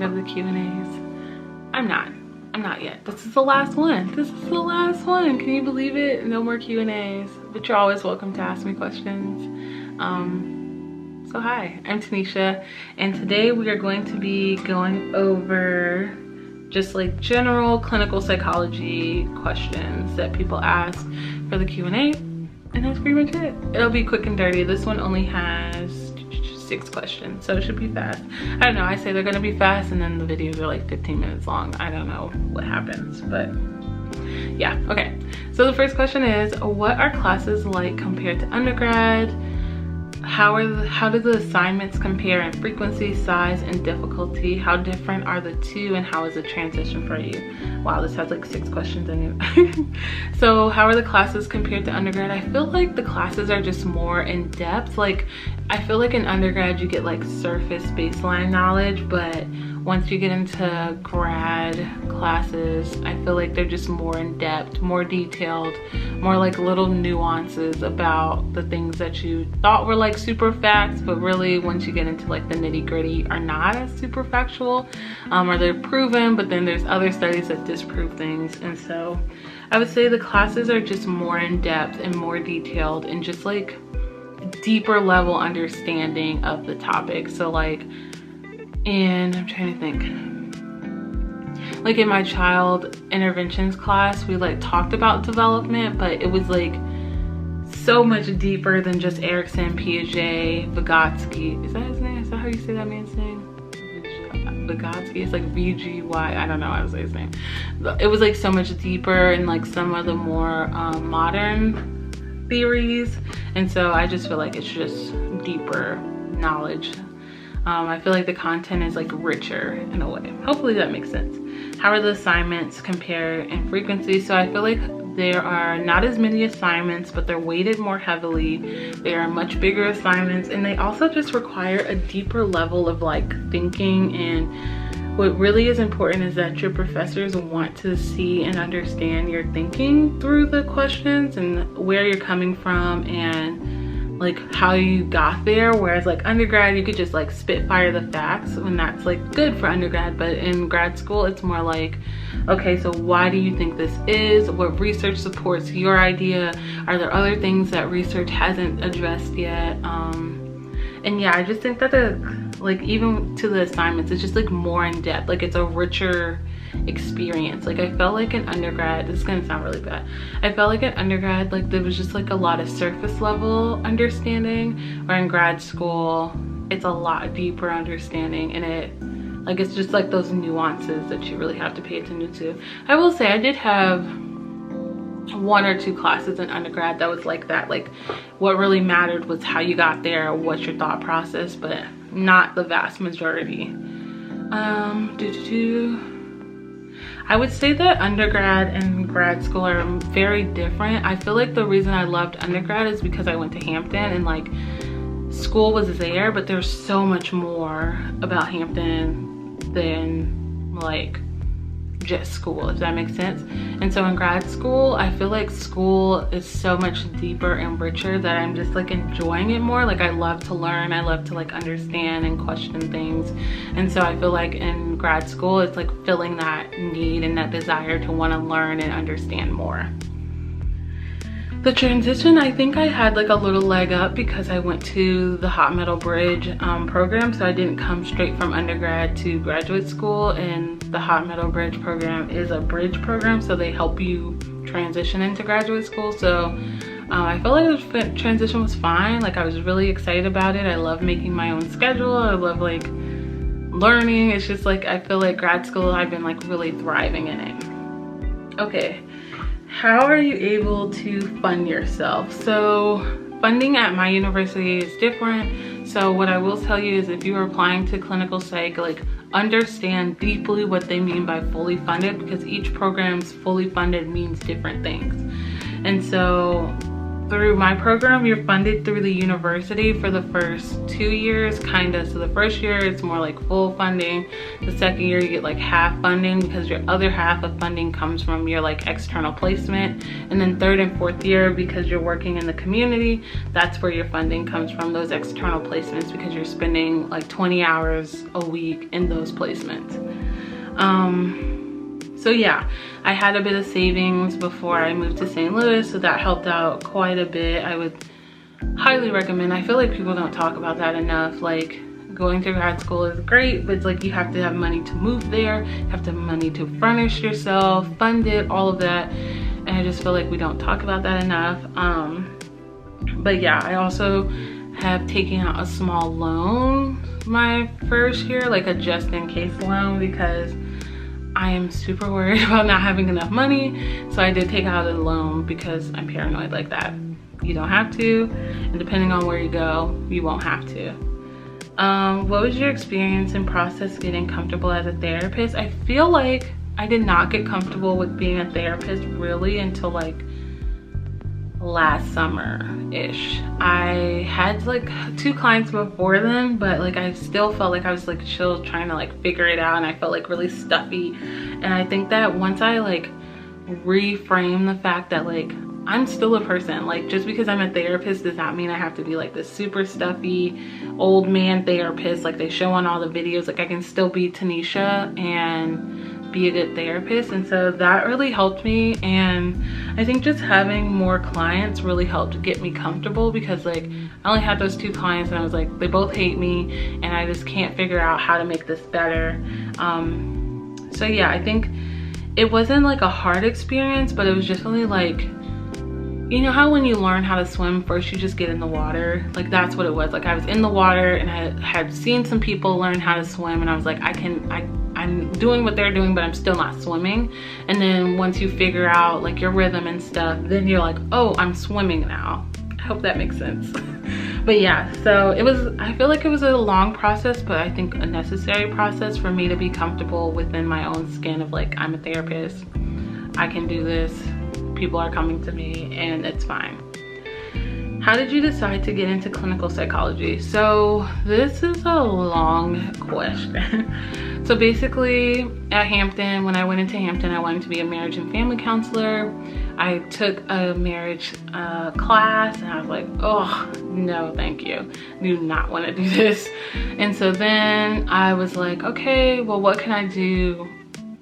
of the Q&As. I'm not yet. This is the last one. This is the last one. Can you believe it? No more Q&As, but you're always welcome to ask me questions. So hi, I'm Tanisha, and today we are going to be going over just like general clinical psychology questions that people ask for the Q&A, and that's pretty much it. It'll be quick and dirty. This one only has 6 questions, so it should be fast. I don't know, I say they're gonna be fast and then the videos are like 15 minutes long. I don't know what happens, but yeah, okay. So the first question is, what are classes like compared to undergrad? How do the assignments compare in frequency, size, and difficulty? How different are the two, and how is the transition for you? Wow, this has like 6 questions in it. So how are the classes compared to undergrad? I feel like the classes are just more in depth. Like, I feel like in undergrad you get like surface baseline knowledge, but once you get into grad classes, I feel like they're just more in depth, more detailed, more like little nuances about the things that you thought were like super facts, but really once you get into like the nitty gritty are not as super factual, or they're proven, but then there's other studies that disprove things. And so I would say the classes are just more in depth and more detailed and just like deeper level understanding of the topic. So like, and I'm trying to think, like in my child interventions class, we like talked about development, but it was like so much deeper than just Erickson, Piaget, Vygotsky. Is that his name? Is that how you say that man's name? Vygotsky? It's like VGY. I don't know how to say his name. It was like so much deeper and like some of the more modern theories. And so I just feel like it's just deeper knowledge. I feel like the content is like richer in a way. Hopefully that makes sense. How are the assignments compare in frequency? So I feel like there are not as many assignments, but they're weighted more heavily. They are much bigger assignments, and they also just require a deeper level of like thinking. And what really is important is that your professors want to see and understand your thinking through the questions and where you're coming from and like how you got there. Whereas like undergrad, you could just like spitfire the facts, and that's like good for undergrad, but in grad school it's more like, okay, so why do you think this is? What research supports your idea? Are there other things that research hasn't addressed yet? And yeah, I just think that like even to the assignments, it's just like more in depth. Like it's a richer experience. Like I felt like in undergrad, this is gonna sound really bad, I felt like in undergrad like there was just like a lot of surface level understanding, where in grad school it's a lot deeper understanding, and it's just like those nuances that you really have to pay attention to. I will say I did have 1 or 2 classes in undergrad that was like that. Like what really mattered was how you got there, what's your thought process, but not the vast majority. I would say that undergrad and grad school are very different. I feel like the reason I loved undergrad is because I went to Hampton, and like school was there, but there's so much more about Hampton than like just school, if that makes sense. And so in grad school, I feel like school is so much deeper and richer that I'm just like enjoying it more. Like I love to learn, I love to like understand and question things. And so I feel like in grad school, it's like filling that need and that desire to want to learn and understand more. The transition, I think I had like a little leg up because I went to the Hot Metal Bridge program, so I didn't come straight from undergrad to graduate school. And the Hot Metal Bridge program is a bridge program, so they help you transition into graduate school. So I felt like the transition was fine. Like I was really excited about it. I love making my own schedule. I love like learning. It's just like I feel like grad school, I've been like really thriving in it. Okay. How are you able to fund yourself? So funding at my university is different. So what I will tell you is, if you are applying to clinical psych, like understand deeply what they mean by fully funded, because each program's fully funded means different things. And so through my program, you're funded through the university for the first 2 years, kind of. So the first year, it's more like full funding. The second year, you get like half funding because your other half of funding comes from your like external placement. And then third and fourth year, because you're working in the community, that's where your funding comes from, those external placements, because you're spending like 20 hours a week in those placements. So yeah, I had a bit of savings before I moved to St. Louis, so that helped out quite a bit. I would highly recommend. I feel like people don't talk about that enough. Like, going to grad school is great, but it's like you have to have money to move there, you have to have money to furnish yourself, fund it, all of that. And I just feel like we don't talk about that enough. But yeah, I also have taken out a small loan my first year, like a just in case loan, because I am super worried about not having enough money. So I did take out a loan because I'm paranoid like that. You don't have to, and depending on where you go, you won't have to. What was your experience and process getting comfortable as a therapist? I feel like I did not get comfortable with being a therapist really until like last summer-ish. I had like 2 clients before then, but like I still felt like I was like still trying to like figure it out, and I felt like really stuffy. And I think that once I like reframe the fact that like I'm still a person, like just because I'm a therapist does not mean I have to be like this super stuffy old man therapist like they show on all the videos. Like I can still be Tanisha and be a good therapist. And so that really helped me. And I think just having more clients really helped get me comfortable, because like I only had those 2 clients and I was like, they both hate me and I just can't figure out how to make this better. So yeah, I think it wasn't like a hard experience, but it was just really like, you know how when you learn how to swim, first you just get in the water? Like that's what it was. Like I was in the water and I had seen some people learn how to swim, and I was like, I'm doing what they're doing, but I'm still not swimming. And then once you figure out like your rhythm and stuff, then you're like, oh, I'm swimming now. I hope that makes sense. But yeah, so it was, I feel like it was a long process, but I think a necessary process for me to be comfortable within my own skin of like, I'm a therapist, I can do this, people are coming to me, and it's fine. How did you decide to get into clinical psychology? So this is a long question. So basically at Hampton, when I went into Hampton, I wanted to be a marriage and family counselor. I took a marriage class and I was like, oh, no, thank you. I do not want to do this. And so then I was like, okay, well, what can I do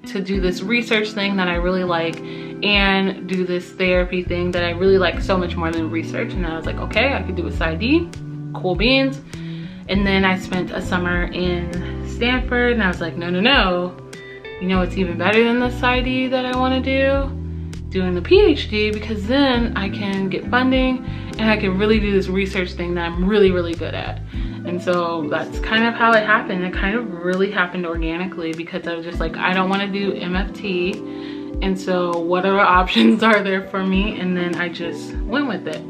to do this research thing that I really like and do this therapy thing that I really like so much more than research? And I was like, okay, I could do a PsyD, cool beans. And then I spent a summer in Stanford and I was like, no, no, no. You know what's even better than the PsyD that I want to do? Doing the PhD, because then I can get funding and I can really do this research thing that I'm really, really good at. And so that's kind of how it happened. It kind of really happened organically, because I was just like, I don't want to do MFT. And so what other options are there for me? And then I just went with it.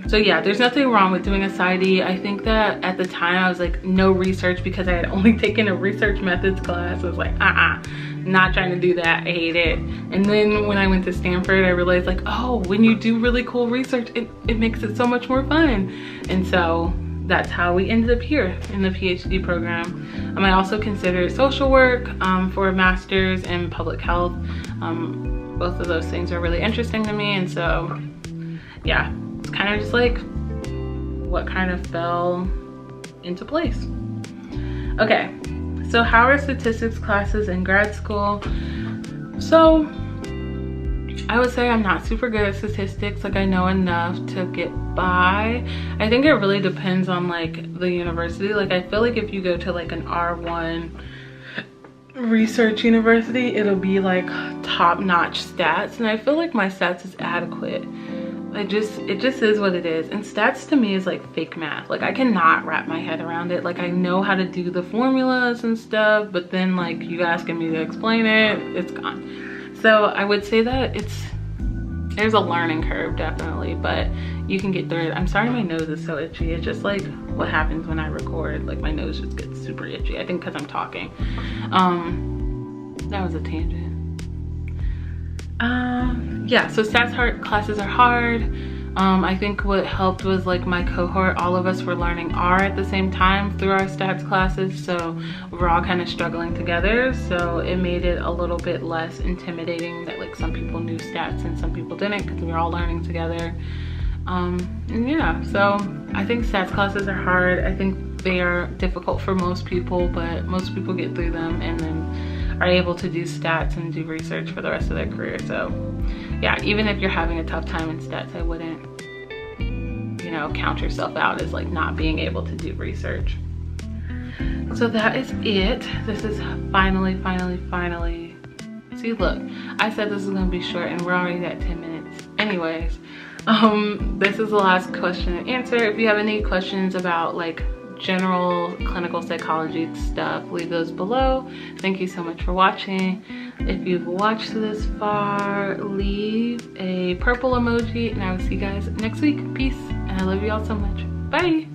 So yeah, there's nothing wrong with doing a PsyD. I think that at the time I was like, no research, because I had only taken a research methods class. I was like, not trying to do that, I hate it. And then when I went to Stanford, I realized like, oh, when you do really cool research, it makes it so much more fun. And so that's how we ended up here in the PhD program. I also considered social work for a master's in public health. Both of those things are really interesting to me. And so yeah, it's kind of just like what kind of fell into place. Okay, so how are statistics classes in grad school? So I would say I'm not super good at statistics. Like I know enough to get by. I think it really depends on like the university. Like I feel like if you go to like an R1 research university, it'll be like top-notch stats, and I feel like my stats is adequate. It just is what it is. And stats to me is like fake math. Like I cannot wrap my head around it. Like I know how to do the formulas and stuff, but then like you asking me to explain it, it's gone. So I would say that there's a learning curve definitely, but you can get through it. I'm sorry my nose is so itchy. It's just like what happens when I record. Like my nose just gets super itchy. I think because I'm talking. That was a tangent. Yeah, so stats hard classes are hard. I think what helped was like my cohort, all of us were learning R at the same time through our stats classes, so we're all kind of struggling together, so it made it a little bit less intimidating that like some people knew stats and some people didn't, because we were all learning together. And yeah, so I think stats classes are hard. I think they are difficult for most people, but most people get through them and then are able to do stats and do research for the rest of their career. So yeah, even if you're having a tough time in stats, I wouldn't, you know, count yourself out as like not being able to do research. So that is it. This is finally. See, look, I said this is gonna be short and we're already at 10 minutes. Anyways, this is the last question and answer. If you have any questions about like general clinical psychology stuff, leave those below. Thank you so much for watching. If you've watched this far, leave a purple emoji and I will see you guys next week. Peace, and I love you all so much. Bye.